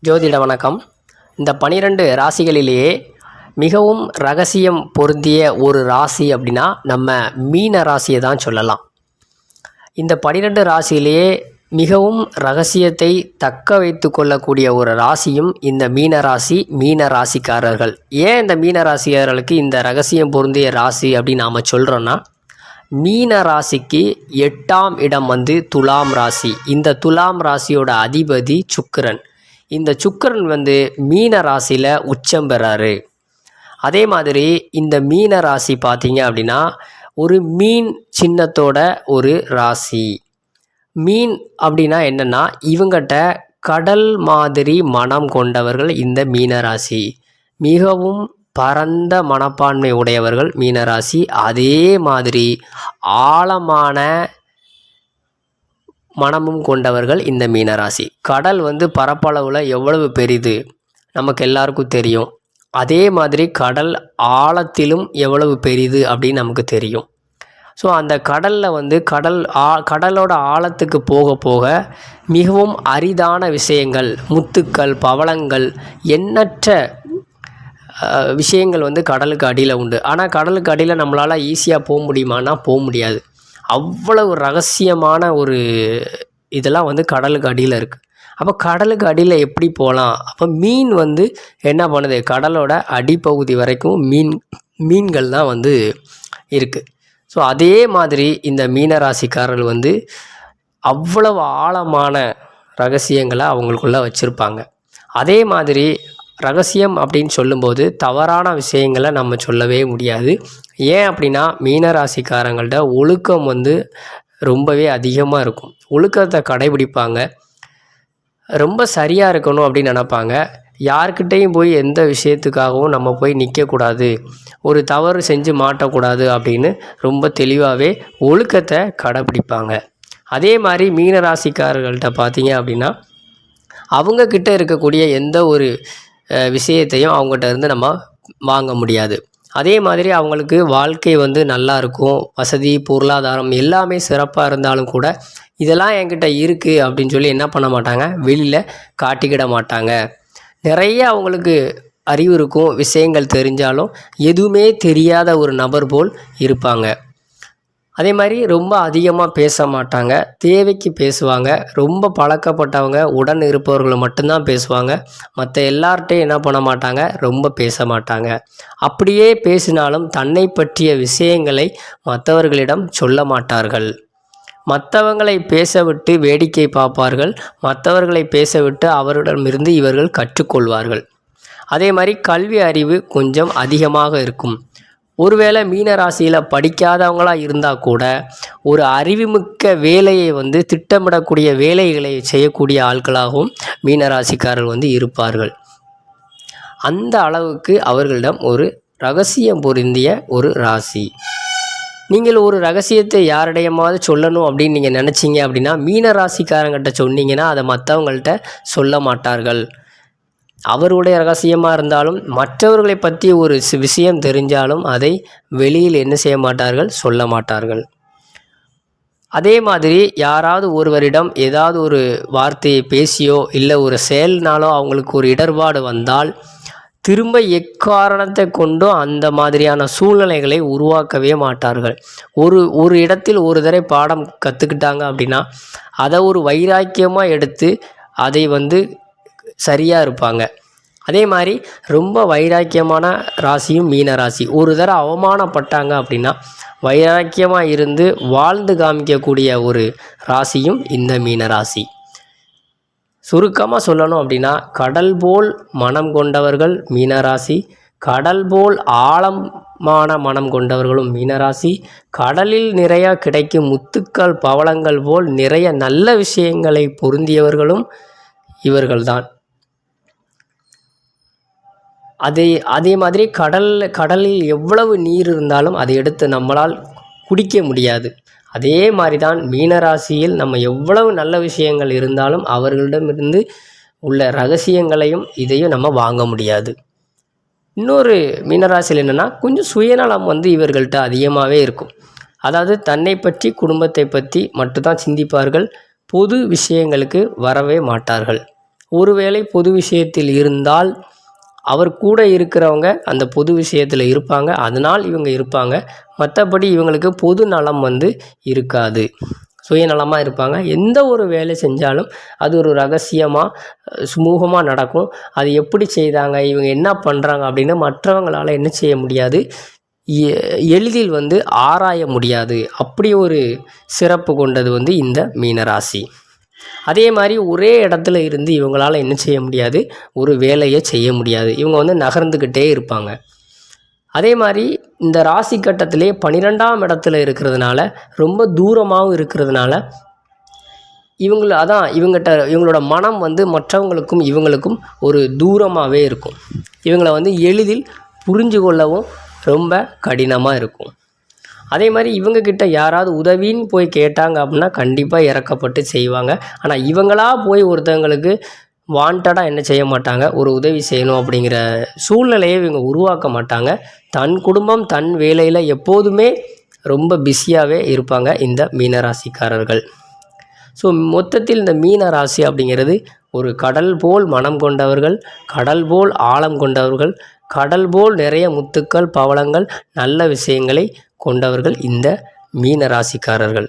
ஜோதிட வணக்கம். இந்த 12 ராசிகளிலேயே மிகவும் ரகசியம் பொருந்திய ஒரு ராசி அப்படின்னா நம்ம மீன ராசியை தான் சொல்லலாம். இந்த 12 ராசியிலேயே மிகவும் ரகசியத்தை தக்க வைத்து கொள்ளக்கூடிய ஒரு ராசியும் இந்த மீன ராசி, மீன ராசிக்காரர்கள். ஏன் இந்த மீன ராசிக்காரர்களுக்கு இந்த ரகசியம் பொருந்திய ராசி அப்படின்னு நாம் சொல்கிறோன்னா, மீன ராசிக்கு 8ஆம் இடம் துலாம் ராசி. இந்த துலாம் ராசியோட அதிபதி சுக்கிரன். இந்த சுக்கிரன் மீன ராசியில் உச்சம் பெறாரு. அதே மாதிரி இந்த மீன ராசி பார்த்தீங்க அப்படின்னா ஒரு மீன் சின்னத்தோட ஒரு ராசி. மீன் அப்படின்னா என்னென்னா, இவங்கிட்ட கடல் மாதிரி மனம் கொண்டவர்கள் இந்த மீனராசி. மிகவும் பரந்த மனப்பான்மை உடையவர்கள் மீனராசி. அதே மாதிரி ஆழமான மனமும் கொண்டவர்கள் இந்த மீனராசி. கடல் பரப்பளவில் எவ்வளவு பெரிது நமக்கு எல்லாருக்கும் தெரியும். அதே மாதிரி கடல் ஆழத்திலும் எவ்வளவு பெரிது அப்படின்னு நமக்கு தெரியும். ஸோ அந்த கடலில் கடலோட ஆழத்துக்கு போக போக மிகவும் அரிதான விஷயங்கள், முத்துக்கள், பவளங்கள், எண்ணற்ற விஷயங்கள் கடலுக்கு அடியில் உண்டு. ஆனால் கடலுக்கு அடியில் நம்மளால் ஈஸியாக போக முடியுமானா போக முடியாது. அவ்வளவு ரகசியமான ஒரு இதெல்லாம் கடலுக்கு அடியில் இருக்குது. அப்போ கடலுக்கு அடியில் எப்படி போகலாம்? அப்போ மீன் என்ன பண்ணுது, கடலோட அடிப்பகுதி வரைக்கும் மீன்கள் தான் இருக்குது. ஸோ அதே மாதிரி இந்த மீனராசிக்காரர்கள் அவ்வளவு ஆழமான ரகசியங்களை அவங்களுக்குள்ளே வச்சுருப்பாங்க. அதே மாதிரி ரகசியம் அப்படின்னு சொல்லும்போது தவறான விஷயங்களை நம்ம சொல்லவே முடியாது. ஏன் அப்படின்னா மீனராசிக்காரங்கள்ட்ட ஒழுக்கம் ரொம்பவே அதிகமாக இருக்கும். ஒழுக்கத்தை கடைபிடிப்பாங்க. ரொம்ப சரியாக இருக்கணும் அப்படின்னு நினப்பாங்க. யார்கிட்டையும் போய் எந்த விஷயத்துக்காகவும் நம்ம போய் நிற்கக்கூடாது, ஒரு தவறு செஞ்சு மாட்டக்கூடாது அப்படின்னு ரொம்ப தெளிவாகவே ஒழுக்கத்தை கடைபிடிப்பாங்க. அதே மாதிரி மீனராசிக்காரர்கள்ட்ட பார்த்தீங்க அப்படின்னா அவங்கக்கிட்ட இருக்கக்கூடிய எந்த ஒரு விஷயத்தையும் அவங்ககிட்ட இருந்து நம்ம வாங்க முடியாது. அதே மாதிரி அவங்களுக்கு வாழ்க்கை நல்லா இருக்கும். வசதி, பொருளாதாரம் எல்லாமே சிறப்பாக இருந்தாலும் கூட இதெல்லாம் என்கிட்ட இருக்குது அப்படின்னு சொல்லி என்ன பண்ண மாட்டாங்க, வெளியில் காட்டிக்கிட மாட்டாங்க. நிறைய அவங்களுக்கு அறிவு இருக்கும், விஷயங்கள் தெரிஞ்சாலும் எதுவுமே தெரியாத ஒரு நபர் போல் இருப்பாங்க. அதே மாதிரி ரொம்ப அதிகமாக பேச மாட்டாங்க. தேவைக்கு பேசுவாங்க. ரொம்ப பழக்கப்பட்டவங்க, உடன் இருப்பவர்களை மட்டும்தான் பேசுவாங்க. மற்ற எல்லார்ட்டையும் என்ன பண்ண மாட்டாங்க, ரொம்ப பேச மாட்டாங்க. அப்படியே பேசினாலும் தன்னை பற்றிய விஷயங்களை மற்றவர்களிடம் சொல்ல மாட்டார்கள். மற்றவங்களை பேசவிட்டு வேடிக்கை பார்ப்பார்கள். மற்றவர்களை பேசவிட்டு அவரிடமிருந்து இவர்கள் கற்றுக்கொள்வார்கள். அதே மாதிரி கல்வி அறிவு கொஞ்சம் அதிகமாக இருக்கும். ஒருவேளை மீனராசியில் படிக்காதவங்களாக இருந்தால் கூட ஒரு அறிவுமிக்க வேலையை திட்டமிடக்கூடிய வேலைகளை செய்யக்கூடிய ஆட்களாகவும் மீனராசிக்காரர்கள் இருப்பார்கள். அந்த அளவுக்கு அவர்களிடம் ஒரு ரகசியம் பொருந்திய ஒரு ராசி. நீங்கள் ஒரு ரகசியத்தை யாரிடையமாவது சொல்லணும் அப்படின்னு நீங்கள் நினச்சிங்க அப்படின்னா மீனராசிக்காரங்கிட்ட சொன்னீங்கன்னா அதை மற்றவங்கள்ட்ட சொல்ல மாட்டார்கள். அவருடைய ரகசியமாக இருந்தாலும் மற்றவர்களை பற்றி ஒரு விஷயம் தெரிஞ்சாலும் அதை வெளியில் என்ன செய்ய மாட்டார்கள், சொல்ல மாட்டார்கள். அதே மாதிரி யாராவது ஒருவரிடம் ஏதாவது ஒரு வார்த்தையை பேசியோ இல்லை ஒரு செயல்னாலோ அவங்களுக்கு ஒரு இடர்பாடு வந்தால் திரும்ப எக்காரணத்தை கொண்டும் அந்த மாதிரியான சூழ்நிலைகளை உருவாக்கவே மாட்டார்கள். ஒரு இடத்தில் ஒரு தடவை பாடம் கற்றுக்கிட்டாங்க அப்படின்னா அதை ஒரு வைராக்கியமாக எடுத்து அதை சரியாக இருப்பாங்க. அதே மாதிரி ரொம்ப வைராக்கியமான ராசியும் மீன ராசி. ஒரு தடவை அவமானப்பட்டாங்க அப்படின்னா வைராக்கியமாக இருந்து வாழ்ந்து காமிக்கக்கூடிய ஒரு ராசியும் இந்த மீன ராசி. சுருக்கமாக சொல்லணும் அப்படின்னா கடல் போல் மனம் கொண்டவர்கள் மீனராசி, கடல் போல் ஆழமான மனம் கொண்டவர்களும் மீனராசி, கடலில் நிறையா கிடைக்கும் முத்துக்கள், பவளங்கள் போல் நிறைய நல்ல விஷயங்களை பொருந்தியவர்களும் இவர்கள்தான். அதே மாதிரி கடலில் எவ்வளவு நீர் இருந்தாலும் அதை எடுத்து நம்மளால் குடிக்க முடியாது. அதே மாதிரி தான் மீனராசியில் நம்ம எவ்வளவு நல்ல விஷயங்கள் இருந்தாலும் அவர்களிடமிருந்து உள்ள ரகசியங்களையும் இதையும் நம்ம வாங்க முடியாது. இன்னொரு மீனராசியில் என்னென்னா கொஞ்சம் சுயநலம் இவர்கள்ட்ட அதிகமாகவே இருக்கும். அதாவது தன்னை பற்றி, குடும்பத்தை பற்றி மட்டும்தான் சிந்திப்பார்கள். பொது விஷயங்களுக்கு வரவே மாட்டார்கள். ஒருவேளை பொது விஷயத்தில் இருந்தால் அவர் கூட இருக்கிறவங்க அந்த பொது விஷயத்தில் இருப்பாங்க, அதனால் இவங்க இருப்பாங்க. மற்றபடி இவங்களுக்கு பொது நலம் வந்து இருக்காது, சுயநலமாக இருப்பாங்க. எந்த ஒரு வேலை செஞ்சாலும் அது ஒரு ரகசியமாக சுமூகமாக நடக்கும். அது எப்படி செய்தாங்க, இவங்க என்ன பண்ணுறாங்க அப்படின்னு மற்றவங்களால் என்ன செய்ய முடியாது, எளிதில் வந்து ஆராய முடியாது. அப்படி ஒரு சிறப்பு கொண்டது வந்து இந்த மீனராசி. அதே மாதிரி ஒரே இடத்துல இருந்து இவங்களால் என்ன செய்ய முடியாது, ஒரு வேலையை செய்ய முடியாது. இவங்க வந்து நகர்ந்துக்கிட்டே இருப்பாங்க. அதே மாதிரி இந்த ராசி கட்டத்திலே 12ஆம் இடத்துல இருக்கிறதுனால, ரொம்ப தூரமாகவும் இருக்கிறதுனால, இவங்களோட மனம் வந்து மற்றவங்களுக்கும் இவங்களுக்கும் ஒரு தூரமாகவே இருக்கும். இவங்களை வந்து எளிதில் புரிஞ்சு கொள்ளவும் ரொம்ப கடினமாக இருக்கும். அதே மாதிரி இவங்கக்கிட்ட யாராவது உதவின்னு போய் கேட்டாங்க அப்படின்னா கண்டிப்பாக இறக்கப்பட்டு செய்வாங்க. ஆனால் இவங்களா போய் ஒருத்தவங்களுக்கு வாண்டடாக என்ன செய்ய மாட்டாங்க, ஒரு உதவி செய்யணும் அப்படிங்கிற சூழ்நிலையை இவங்க உருவாக்க மாட்டாங்க. தன் குடும்பம் தன் வேலையில் எப்போதுமே ரொம்ப பிஸியாகவே இருப்பாங்க இந்த மீனராசிக்காரர்கள். ஸோ மொத்தத்தில் இந்த மீனராசி அப்படிங்கிறது ஒரு கடல் போல் மனம் கொண்டவர்கள், கடல் போல் ஆழம் கொண்டவர்கள், கடல் போல் நிறைய முத்துக்கள் பவளங்கள் நல்ல விஷயங்களை கொண்டவர்கள் இந்த மீனராசிக்காரர்கள்.